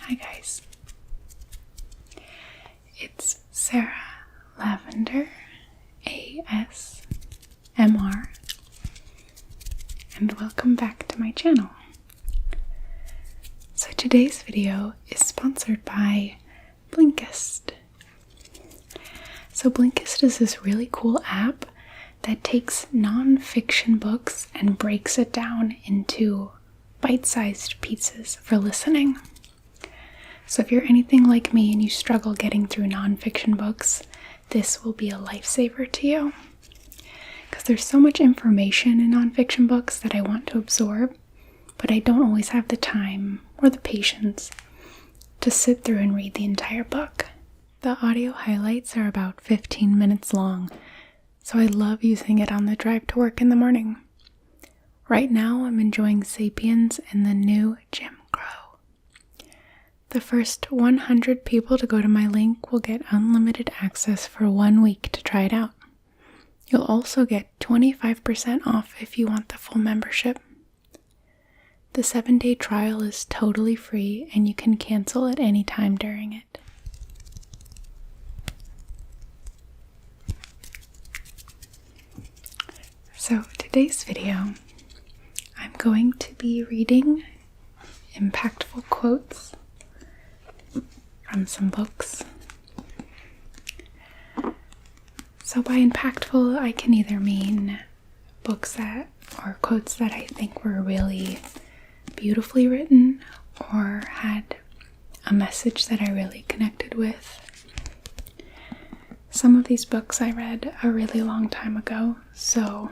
Hi guys, it's Sarah Lavender, ASMR, and welcome back to my channel. So today's video is sponsored by Blinkist. So Blinkist is this really cool app that takes non-fiction books and breaks it down into bite-sized pieces for listening. So if you're anything like me and you struggle getting through non-fiction books, this will be a lifesaver to you. Because there's so much information in non-fiction books that I want to absorb, but I don't always have the time or the patience to sit through and read the entire book. The audio highlights are about 15 minutes long, so I love using it on the drive to work in the morning. Right now, I'm enjoying Sapiens and the new Jim Crow. The first 100 people to go to my link will get unlimited access for 1 week to try it out. You'll also get 25% off if you want the full membership. The 7-day trial is totally free and you can cancel at any time during it. So today's video, I'm going to be reading impactful quotes from some books. So by impactful, I can either mean books or quotes that I think were really beautifully written or had a message that I really connected with. Some of these books I read a really long time ago, so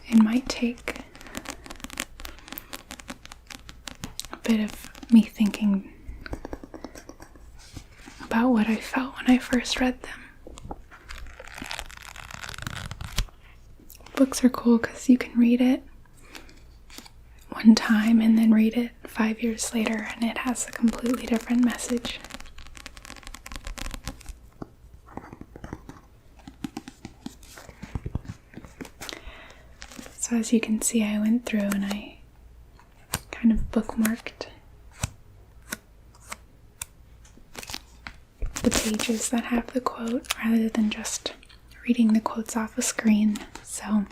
it might take a bit of me thinking about what I felt when I first read them. Books are cool because you can read it one time and then read it 5 years later and it has a completely different message. So as you can see, I went through and I kind of bookmarked the pages that have the quote rather than just reading the quotes off a screen. So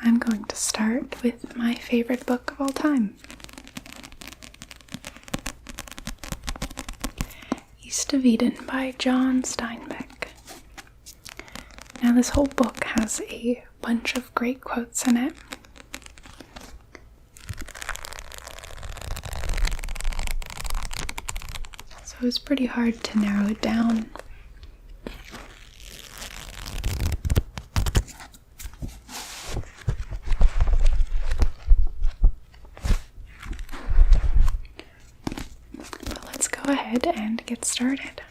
I'm going to start with my favorite book of all time. East of Eden by John Steinbeck. Now this whole book has a bunch of great quotes in it. So it was pretty hard to narrow it down. But let's go ahead and get started.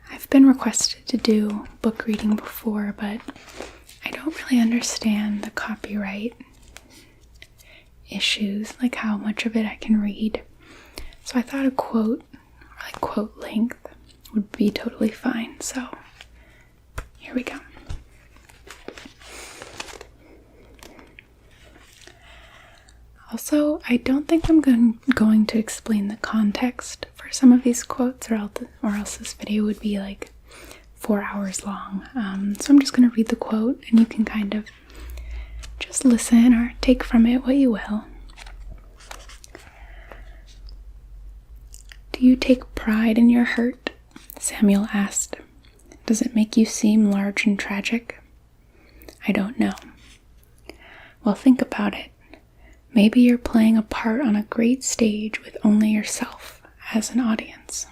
I've been requested to do book reading before, but I don't really understand the copyright issues, like how much of it I can read. So I thought a quote, or like quote length, would be totally fine. So here we go. Also, I don't think I'm going to explain the context for some of these quotes, or else this video would be like 4 hours long. So I'm just going to read the quote, and you can kind of just listen or take from it what you will. Do you take pride in your hurt? Samuel asked. Does it make you seem large and tragic? I don't know. Well, think about it. Maybe you're playing a part on a great stage with only yourself as an audience.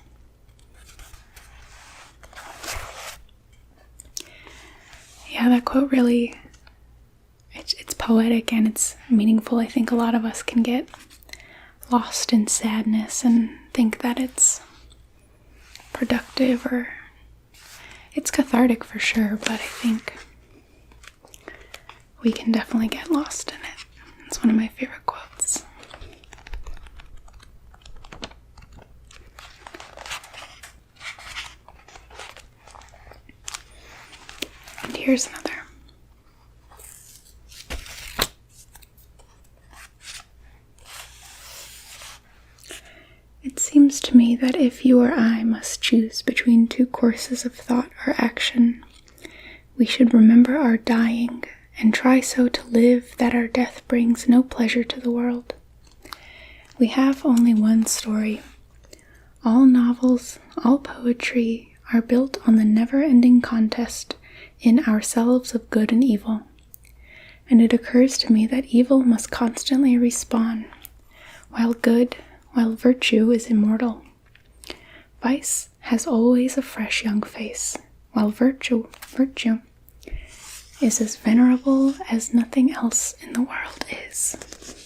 Yeah, that quote really, it's poetic and it's meaningful. I think a lot of us can get lost in sadness and think that it's productive, or it's cathartic for sure, but I think we can definitely get lost in it. It's one of my favorite quotes. And here's another. It seems to me that if you or I must choose between two courses of thought or action, we should remember our dying and try so to live that our death brings no pleasure to the world. We have only one story. All novels, all poetry are built on the never-ending contest in ourselves of good and evil. And it occurs to me that evil must constantly respawn, while virtue is immortal. Vice has always a fresh young face, while virtue is as venerable as nothing else in the world is.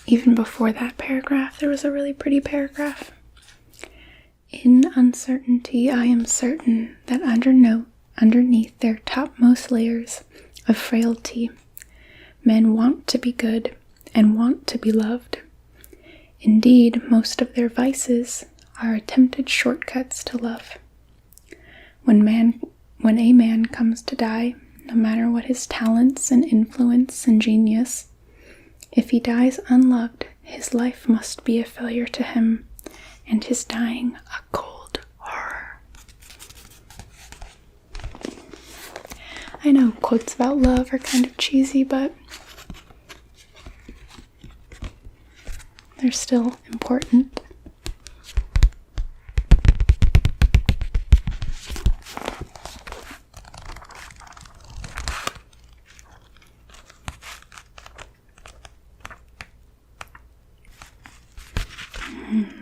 Even before that paragraph, there was a really pretty paragraph. In uncertainty, I am certain that underneath their topmost layers of frailty, men want to be good and want to be loved. Indeed, most of their vices are attempted shortcuts to love. When a man comes to die, no matter what his talents and influence and genius, if he dies unloved, his life must be a failure to him, and his dying a cold horror. I know quotes about love are kind of cheesy, but they're still important.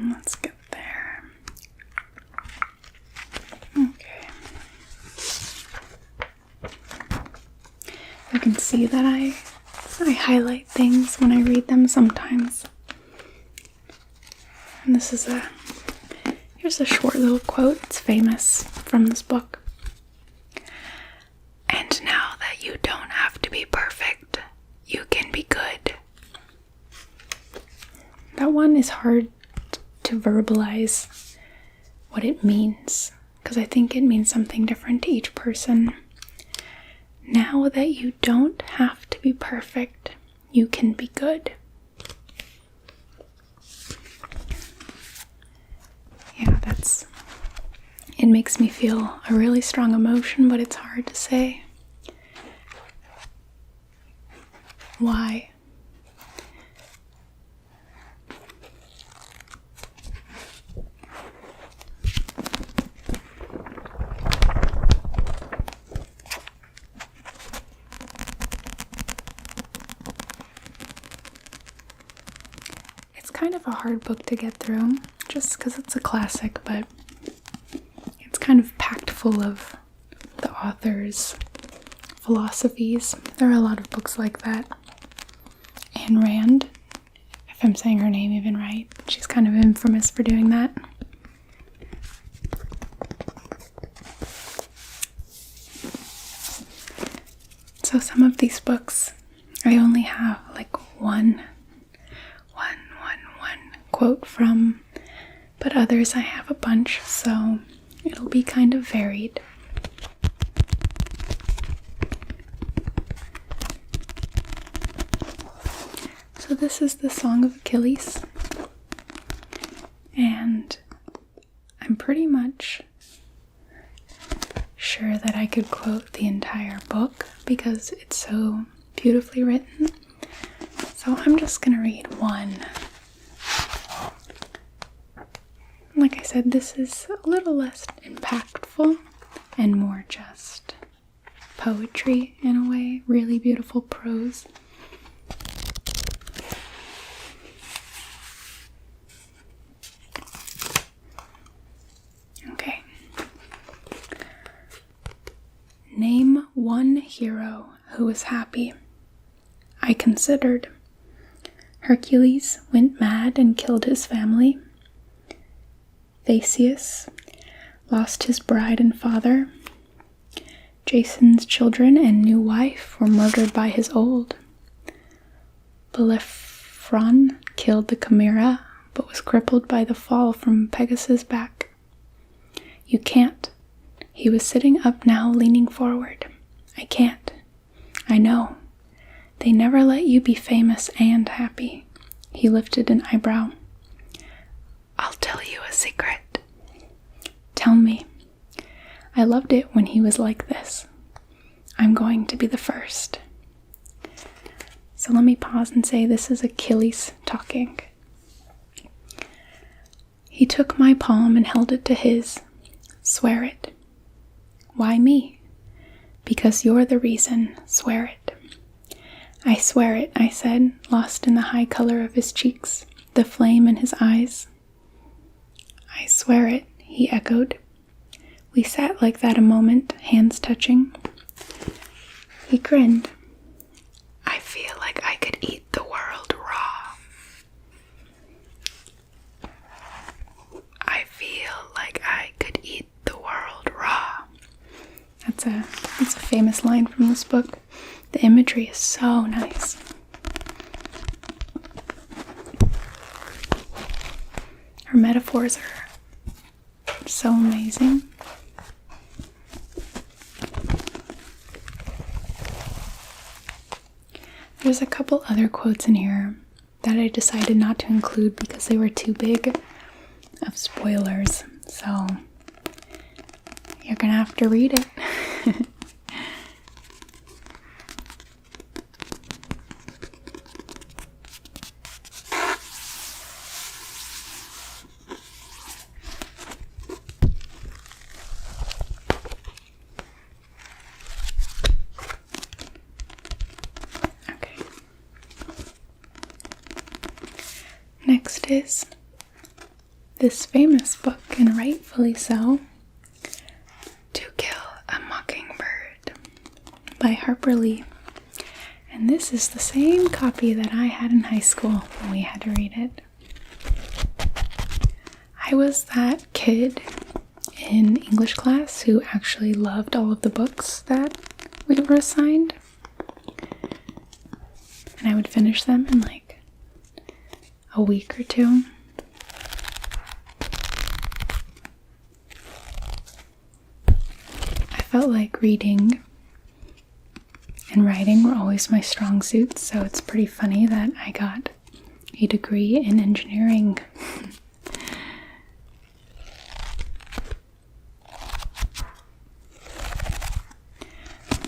Let's get there. Okay. You can see that I highlight things when I read them sometimes. And here's a short little quote. It's famous from this book. And now that you don't have to be perfect, you can be good. That one is hard to verbalize what it means, because I think it means something different to each person. Now that you don't have to be perfect, you can be good. Yeah, it makes me feel a really strong emotion, but it's hard to say why. Kind of a hard book to get through, just because it's a classic, but it's kind of packed full of the author's philosophies. There are a lot of books like that. Ayn Rand, if I'm saying her name even right, she's kind of infamous for doing that. So some of these books, I only have like one quote from, but others I have a bunch, so it'll be kind of varied. So this is the Song of Achilles, and I'm pretty much sure that I could quote the entire book because it's so beautifully written. So I'm just gonna read one. Like I said, this is a little less impactful and more just poetry in a way, really beautiful prose. Okay. Name one hero who was happy. I considered. Hercules went mad and killed his family. Theseus lost his bride and father. Jason's children and new wife were murdered by his old. Bellerophon killed the Chimera, but was crippled by the fall from Pegasus' back. You can't He was sitting up now, leaning forward. I can't. I know. They never let you be famous and happy. He lifted an eyebrow. I'll tell you a secret. Tell me. I loved it when he was like this. I'm going to be the first. So let me pause and say this is Achilles talking. He took my palm and held it to his. Swear it. Why me? Because you're the reason. Swear it. I swear it, I said, lost in the high color of his cheeks, the flame in his eyes. I swear it, he echoed. We sat like that a moment, hands touching. He grinned. I feel like I could eat the world raw. I feel like I could eat the world raw. That's a famous line from this book. The imagery is so nice. Her metaphors are so amazing. There's a couple other quotes in here that I decided not to include because they were too big of spoilers. So you're gonna have to read it. Next is this famous book, and rightfully so, To Kill a Mockingbird by Harper Lee. And this is the same copy that I had in high school when we had to read it. I was that kid in English class who actually loved all of the books that we were assigned. And I would finish them in like a week or two. I felt like reading and writing were always my strong suits, so it's pretty funny that I got a degree in engineering.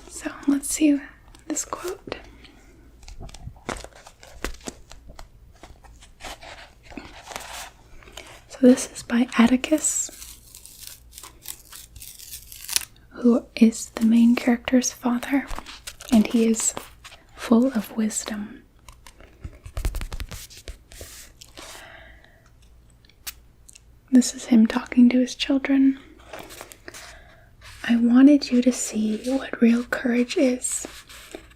So let's see this quote. So this is by Atticus, who is the main character's father, and he is full of wisdom. This is him talking to his children. I wanted you to see what real courage is,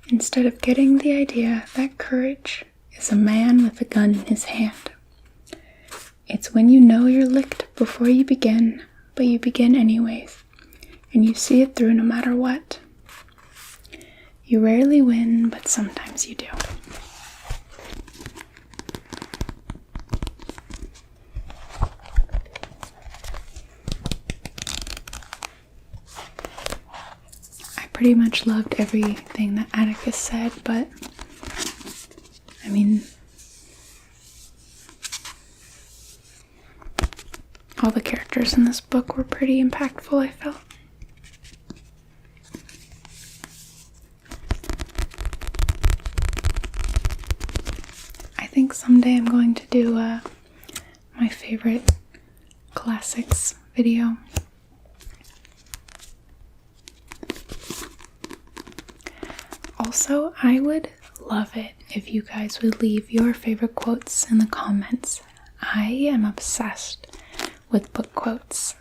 instead of getting the idea that courage is a man with a gun in his hand. It's when you know you're licked before you begin, but you begin anyways, and you see it through no matter what. You rarely win, but sometimes you do. I pretty much loved everything that Atticus said, but I mean, all the characters in this book were pretty impactful, I felt. I think someday I'm going to do my favorite classics video. Also, I would love it if you guys would leave your favorite quotes in the comments. I am obsessed with book quotes.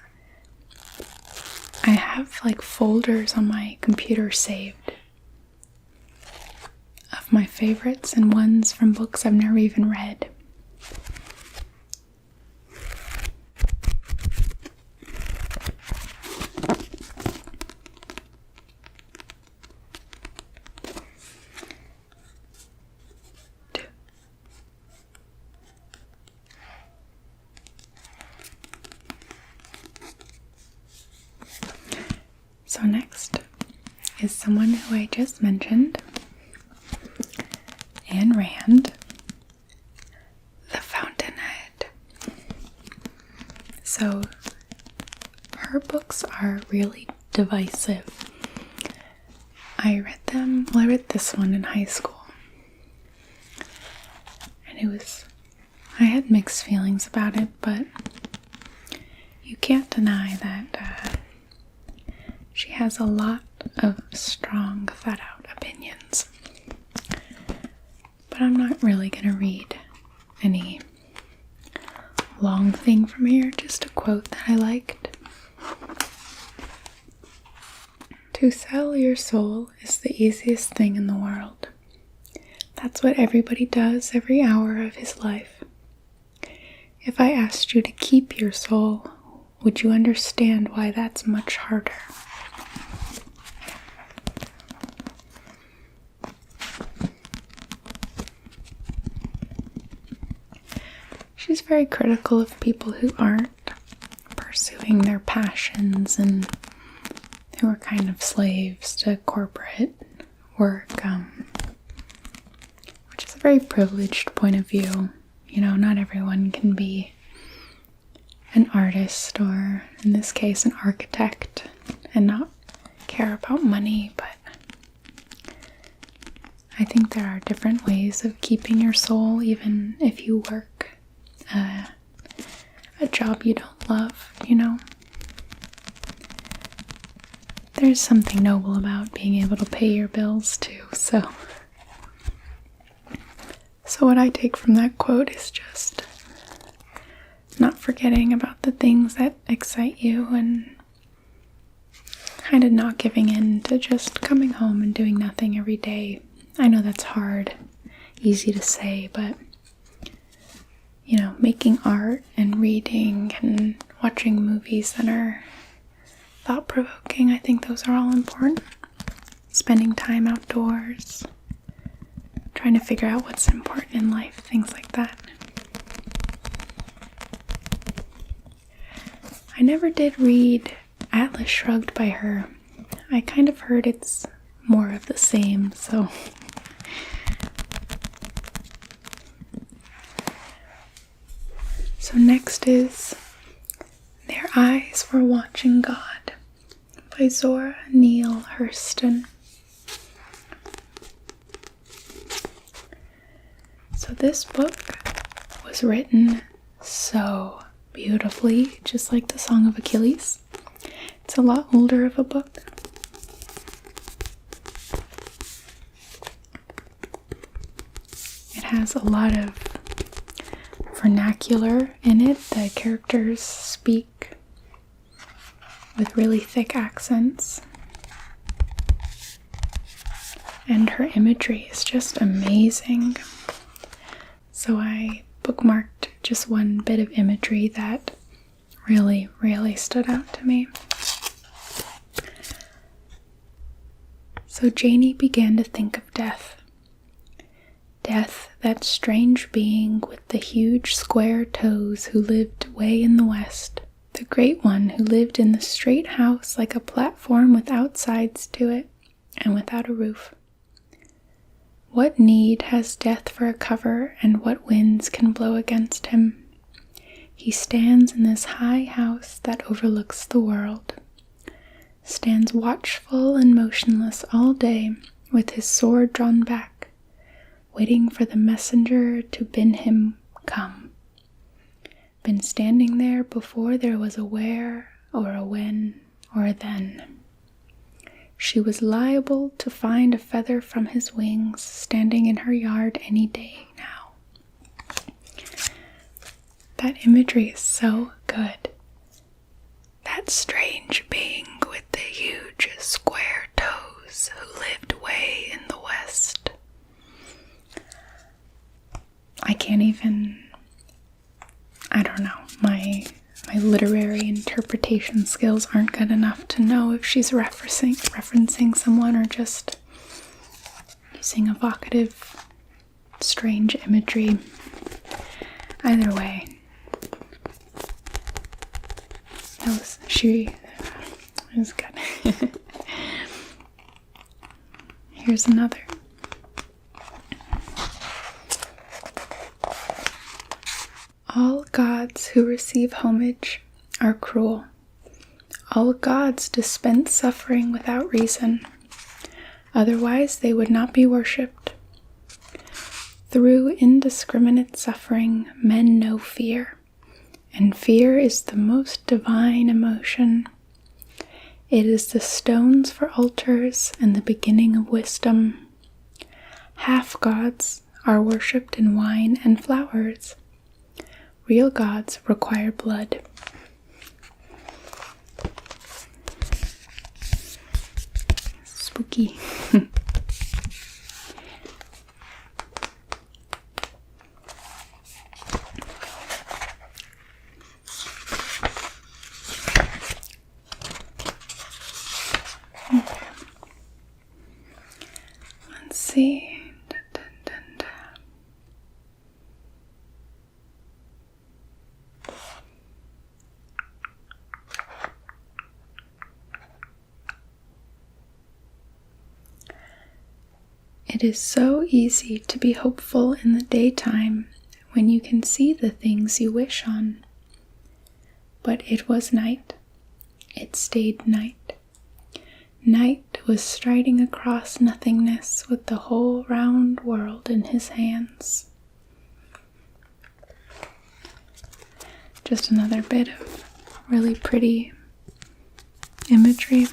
I have like folders on my computer saved of my favorites and ones from books I've never even read. So next is someone who I just mentioned, Ayn Rand, the Fountainhead. So her books are really divisive. I read this one in high school, and I had mixed feelings about it, but you can't deny that she has a lot of strong, thought-out opinions. But I'm not really going to read any long thing from here, just a quote that I liked. To sell your soul is the easiest thing in the world. That's what everybody does every hour of his life. If I asked you to keep your soul, would you understand why that's much harder? She's very critical of people who aren't pursuing their passions and who are kind of slaves to corporate work, which is a very privileged point of view. You know, not everyone can be an artist, or in this case, an architect, and not care about money, but I think there are different ways of keeping your soul, even if you work a job you don't love, you know? There's something noble about being able to pay your bills too, so what I take from that quote is just not forgetting about the things that excite you and kind of not giving in to just coming home and doing nothing every day. I know that's hard, easy to say, but you know, making art and reading and watching movies that are thought-provoking, I think those are all important. Spending time outdoors, trying to figure out what's important in life, things like that. I never did read Atlas Shrugged by her. I kind of heard it's more of the same, so next is Their Eyes Were Watching God by Zora Neal Hurston. So this book was written so beautifully, just like the Song of Achilles. It's a lot older of a book. It has a lot of vernacular in it. The characters speak with really thick accents. And her imagery is just amazing. So I bookmarked just one bit of imagery that really, really stood out to me. So Janie began to think of death. Death, that strange being with the huge square toes who lived way in the west. The great one who lived in the straight house like a platform without sides to it and without a roof. What need has death for a cover, and what winds can blow against him? He stands in this high house that overlooks the world, stands watchful and motionless all day with his sword drawn back, waiting for the messenger to bid him come. Been standing there before there was a where or a when or a then. She was liable to find a feather from his wings standing in her yard any day now. That imagery is so good. That strange being with the huge square toes who lived way in the west. I don't know, my literary interpretation skills aren't good enough to know if she's referencing someone or just using evocative, strange imagery. Either way, it was good. Here's another. All gods who receive homage are cruel. All gods dispense suffering without reason. Otherwise they would not be worshipped. Through indiscriminate suffering, men know fear, and fear is the most divine emotion. It is the stones for altars and the beginning of wisdom. Half-gods are worshipped in wine and flowers. Real gods require blood. Spooky. Let's see. It is so easy to be hopeful in the daytime when you can see the things you wish on. But it was night. It stayed night. Night was striding across nothingness with the whole round world in his hands. Just another bit of really pretty imagery.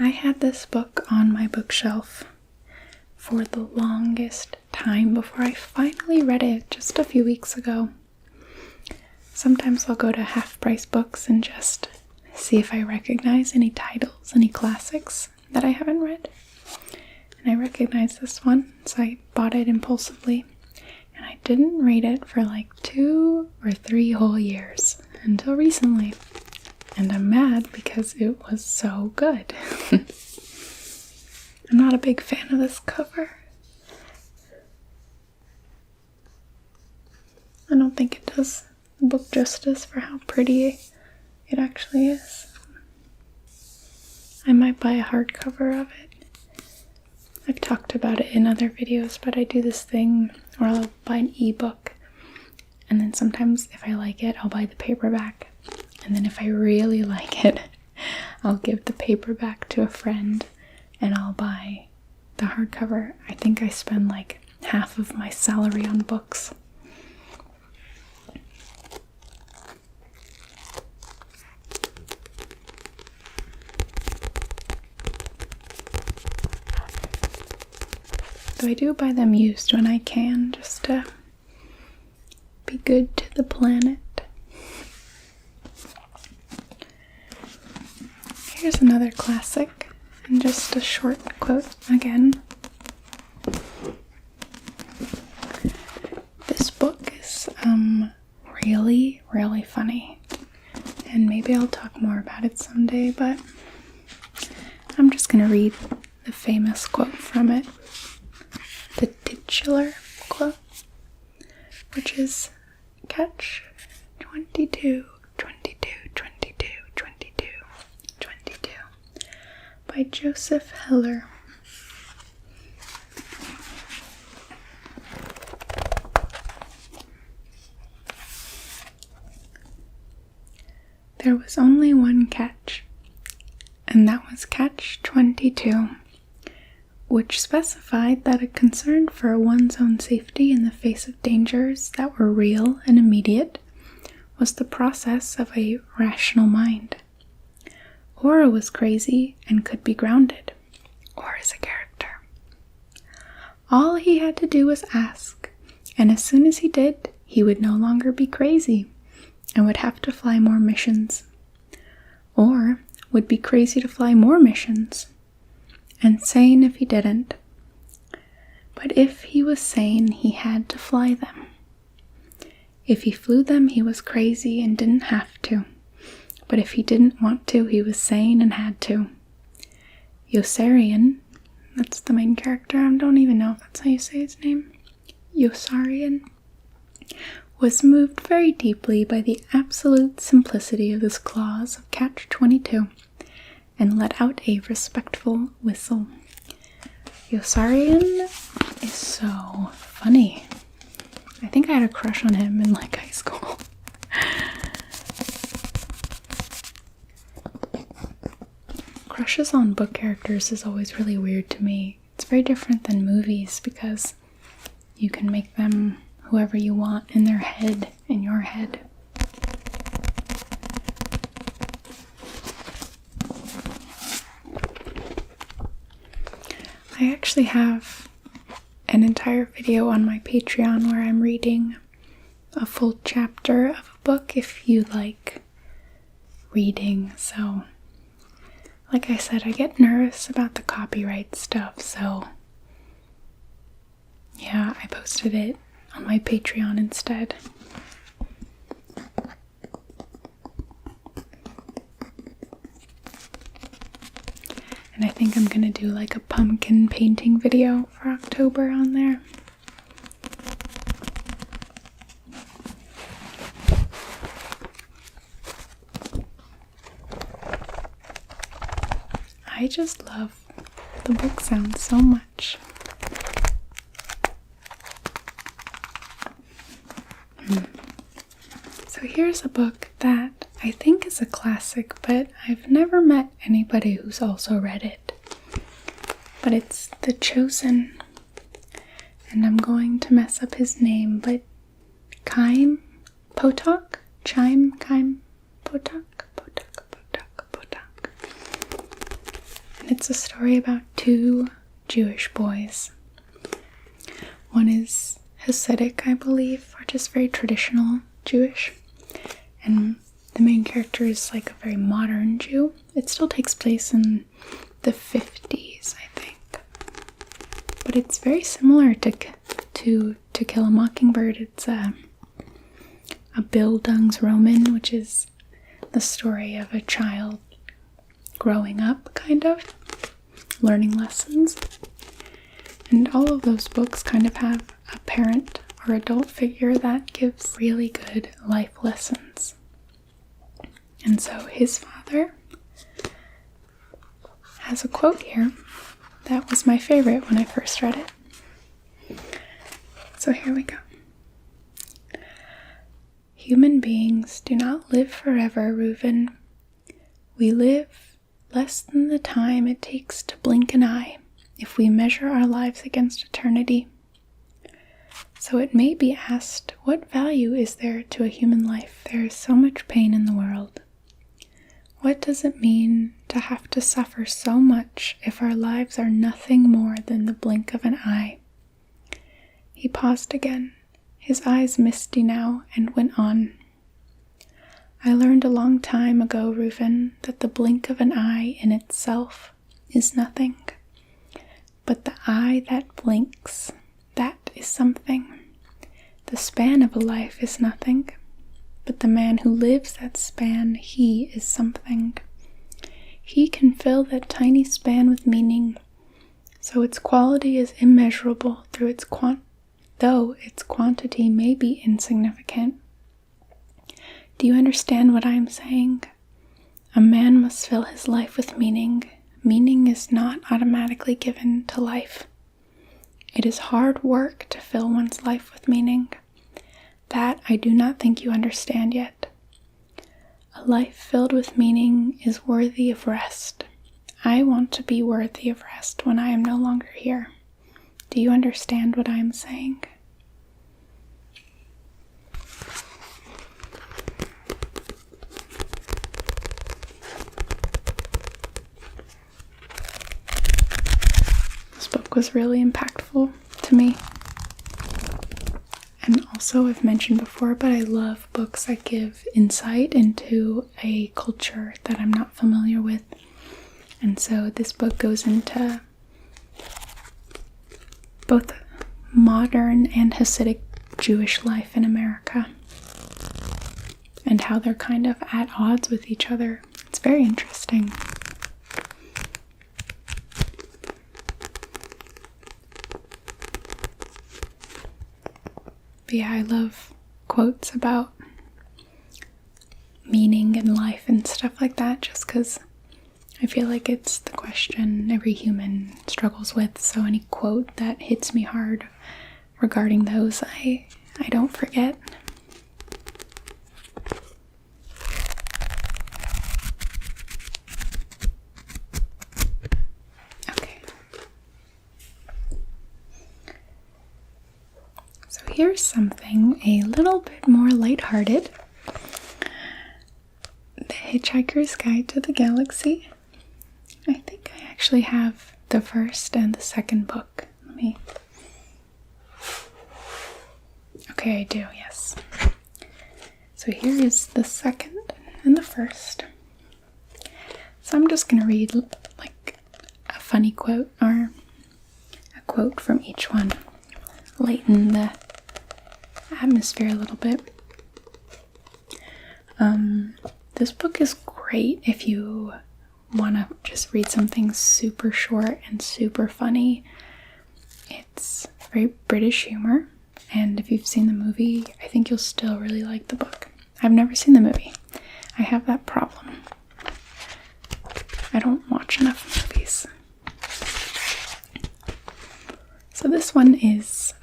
I had this book on my bookshelf for the longest time before I finally read it just a few weeks ago. Sometimes I'll go to half-price books and just see if I recognize any titles, any classics that I haven't read. And I recognized this one, so I bought it impulsively. And I didn't read it for like 2 or 3 whole years until recently. And I'm mad because it was so good. I'm not a big fan of this cover. I don't think it does the book justice for how pretty it actually is. I might buy a hardcover of it. I've talked about it in other videos, but I do this thing where I'll buy an ebook, and then sometimes if I like it, I'll buy the paperback. And then if I really like it, I'll give the paperback to a friend and I'll buy the hardcover. I think I spend like half of my salary on books. So I do buy them used when I can, just to be good to the planet. Here's another classic, and just a short quote again. This book is really, really funny, and maybe I'll talk more about it someday, but I'm just going to read the famous quote from it, the titular quote, which is, "Catch 22, 22, 22, 22, 22, by Joseph Heller." There was only one catch, and that was catch 22, which specified that a concern for one's own safety in the face of dangers that were real and immediate was the process of a rational mind. Ora was crazy and could be grounded. Ora is a character. All he had to do was ask, and as soon as he did, he would no longer be crazy and would have to fly more missions. Or would be crazy to fly more missions, and sane if he didn't. But if he was sane, he had to fly them. If he flew them, he was crazy and didn't have to. But if he didn't want to, he was sane and had to. Yossarian, that's the main character, I don't even know if that's how you say his name. Yossarian was moved very deeply by the absolute simplicity of this clause of Catch 22 and let out a respectful whistle. Yossarian is so funny. I think I had a crush on him in like high school. Crushes on book characters is always really weird to me. It's very different than movies because you can make them whoever you want in their head, in your head. I actually have an entire video on my Patreon where I'm reading a full chapter of a book if you like reading. So, like I said, I get nervous about the copyright stuff, so yeah, I posted it on my Patreon instead. And I think I'm gonna do like a pumpkin painting video for October on there. I just love the book sound so much. So here's a book that I think is a classic, but I've never met anybody who's also read it. But it's The Chosen, and I'm going to mess up his name, but Chaim Potok? And it's a story about two Jewish boys. One is Hasidic, I believe, or just very traditional Jewish. And the main character is like a very modern Jew. It still takes place in the 50s, I think. But it's very similar to To Kill a Mockingbird. It's a Bildungsroman, which is the story of a child growing up, kind of, learning lessons. And all of those books kind of have a parent or adult figure that gives really good life lessons. And so his father has a quote here that was my favorite when I first read it. So here we go. Human beings do not live forever, Reuven. We live less than the time it takes to blink an eye if we measure our lives against eternity. So it may be asked, what value is there to a human life? There is so much pain in the world. What does it mean to have to suffer so much if our lives are nothing more than the blink of an eye? He paused again, his eyes misty now, and went on. I learned a long time ago, Reuven, that the blink of an eye in itself is nothing. But the eye that blinks, that is something. The span of a life is nothing. But the man who lives that span, he is something. He can fill that tiny span with meaning, so its quality is immeasurable though its quantity may be insignificant. Do you understand what I am saying? A man must fill his life with meaning. Meaning is not automatically given to life. It is hard work to fill one's life with meaning. That I do not think you understand yet. A life filled with meaning is worthy of rest. I want to be worthy of rest when I am no longer here. Do you understand what I am saying? This book was really impactful to me. And also, I've mentioned before, but I love books that give insight into a culture that I'm not familiar with. And so this book goes into both modern and Hasidic Jewish life in America and how they're kind of at odds with each other. It's very interesting. But yeah, I love quotes about meaning in life and stuff like that, just because I feel like it's the question every human struggles with. So any quote that hits me hard regarding those, I don't forget. Okay. So here's something a little bit more lighthearted. The Hitchhiker's Guide to the Galaxy. I think I actually have the first and the second book. Okay, I do, yes. So here is the second and the first. So I'm just going to read like a funny quote or a quote from each one. Lighten the atmosphere a little bit. This book is great if you want to just read something super short and super funny. It's very British humor, and if you've seen the movie, I think you'll still really like the book. I've never seen the movie. I have that problem. I don't watch enough movies. So this one is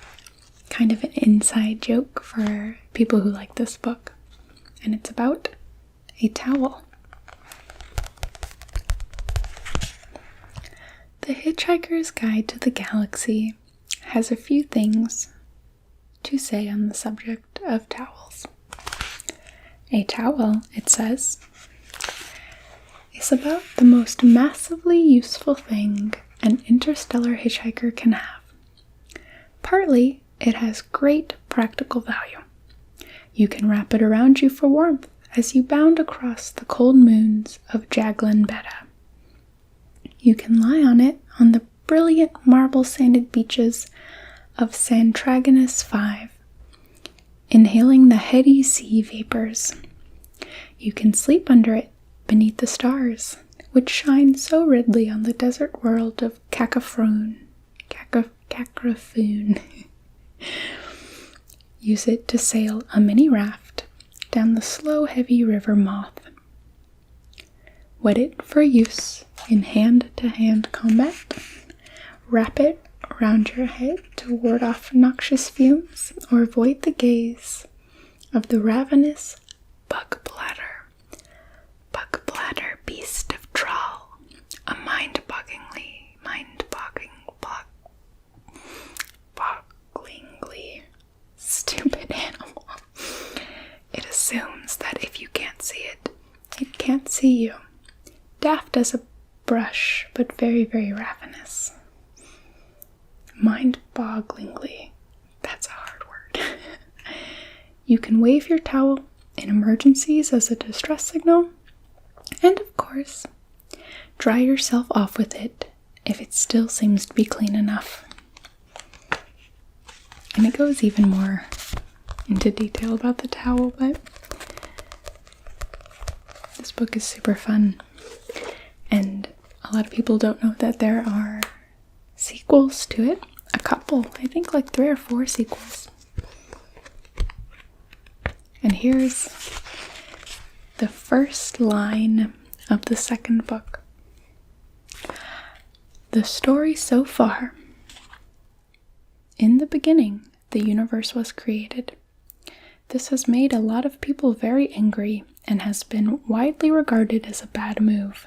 kind of an inside joke for people who like this book, and it's about a towel. The Hitchhiker's Guide to the Galaxy has a few things to say on the subject of towels. A towel, it says, is about the most massively useful thing an interstellar hitchhiker can have. Partly, it has great practical value. You can wrap it around you for warmth as you bound across the cold moons of Jaglan Beta. You can lie on it on the brilliant marble-sanded beaches of Santragonus 5, inhaling the heady sea vapors. You can sleep under it beneath the stars, which shine so redly on the desert world of Cacaphone. Use it to sail a mini raft down the slow, heavy river Moth. Wet it for use in hand-to-hand combat. Wrap it around your head to ward off noxious fumes or avoid the gaze of the ravenous bug bladder. Bug bladder, beast of trawl, a mind-bogglingly stupid animal. It assumes that if you can't see it, it can't see you. Daft as a brush, but very, very ravenous. Mind-bogglingly. That's a hard word. You can wave your towel in emergencies as a distress signal, and of course, dry yourself off with it if it still seems to be clean enough. And it goes even more into detail about the towel, but this book is super fun. And a lot of people don't know that there are sequels to it. A couple, I think like 3 or 4 sequels. And here's the first line of the second book. The story so far. In the beginning, the universe was created. This has made a lot of people very angry and has been widely regarded as a bad move.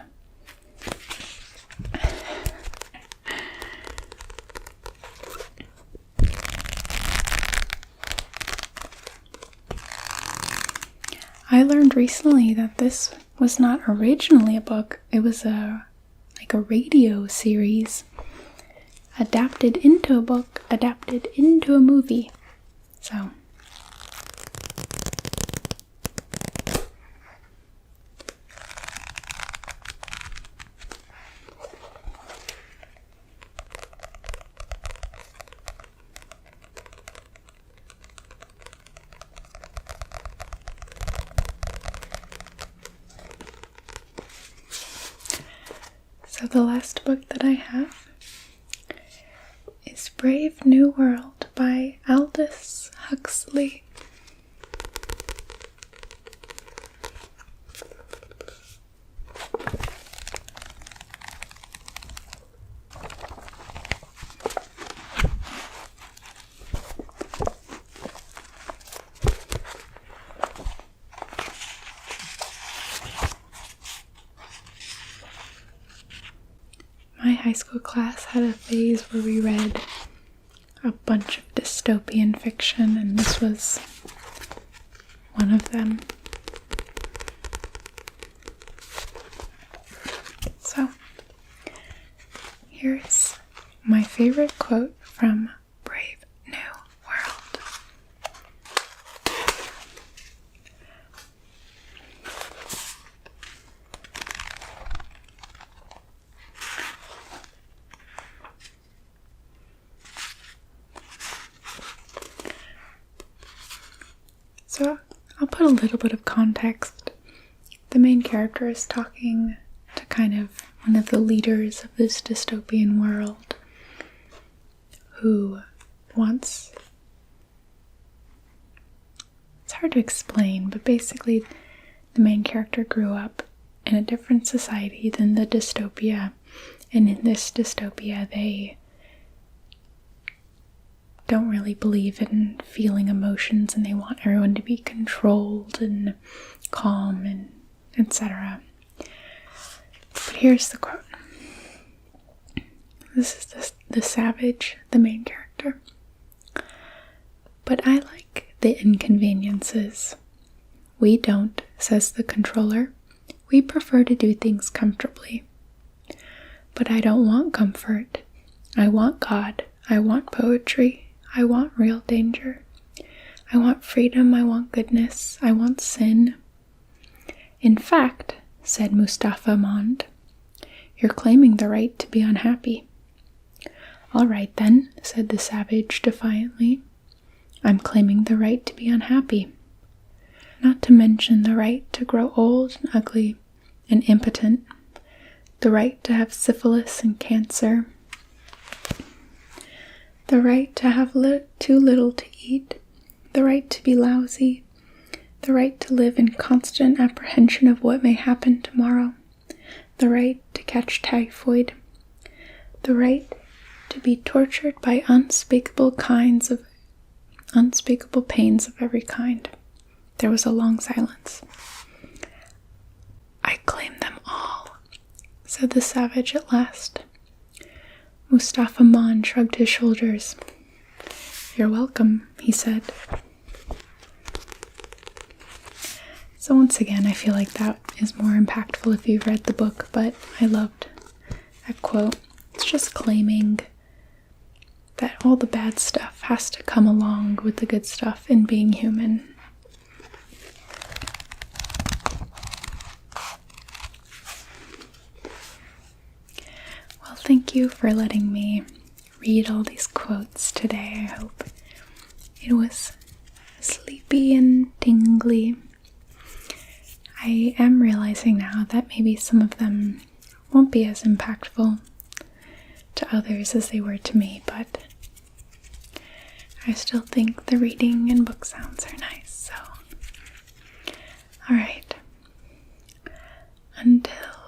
I learned recently that this was not originally a book. It was a radio series adapted into a book, adapted into a movie. So the last book that I have is Brave New World by Aldis Huxley. high school class had a phase where we read a bunch of dystopian fiction, and this was one of them. So, here's my favorite quote from Brave New World. So, I'll put a little bit of context. The main character is talking to kind of one of the leaders of this dystopian world who wants... It's hard to explain, but basically the main character grew up in a different society than the dystopia, and in this dystopia they don't really believe in feeling emotions, and they want everyone to be controlled and calm and etc. But here's the quote. This is the savage, the main character. "But I like the inconveniences." "We don't," says the controller. "We prefer to do things comfortably." "But I don't want comfort. I want God. I want poetry. I want real danger. I want freedom. I want goodness. I want sin." "In fact," said Mustafa Mond, "you're claiming the right to be unhappy." "All right then," said the savage defiantly. "I'm claiming the right to be unhappy. Not to mention the right to grow old and ugly and impotent, the right to have syphilis and cancer, the right to have too little to eat, the right to be lousy, the right to live in constant apprehension of what may happen tomorrow, the right to catch typhoid, the right to be tortured by unspeakable pains of every kind." There was a long silence. "I claim them all," said the savage at last. Mustafa Mond shrugged his shoulders. "You're welcome," he said. So once again, I feel like that is more impactful if you've read the book, but I loved that quote. It's just claiming that all the bad stuff has to come along with the good stuff in being human. Well, thank you for letting me read all these quotes today. I hope it was sleepy and tingly. I am realizing now that maybe some of them won't be as impactful to others as they were to me, but I still think the reading and book sounds are nice, so alright. Until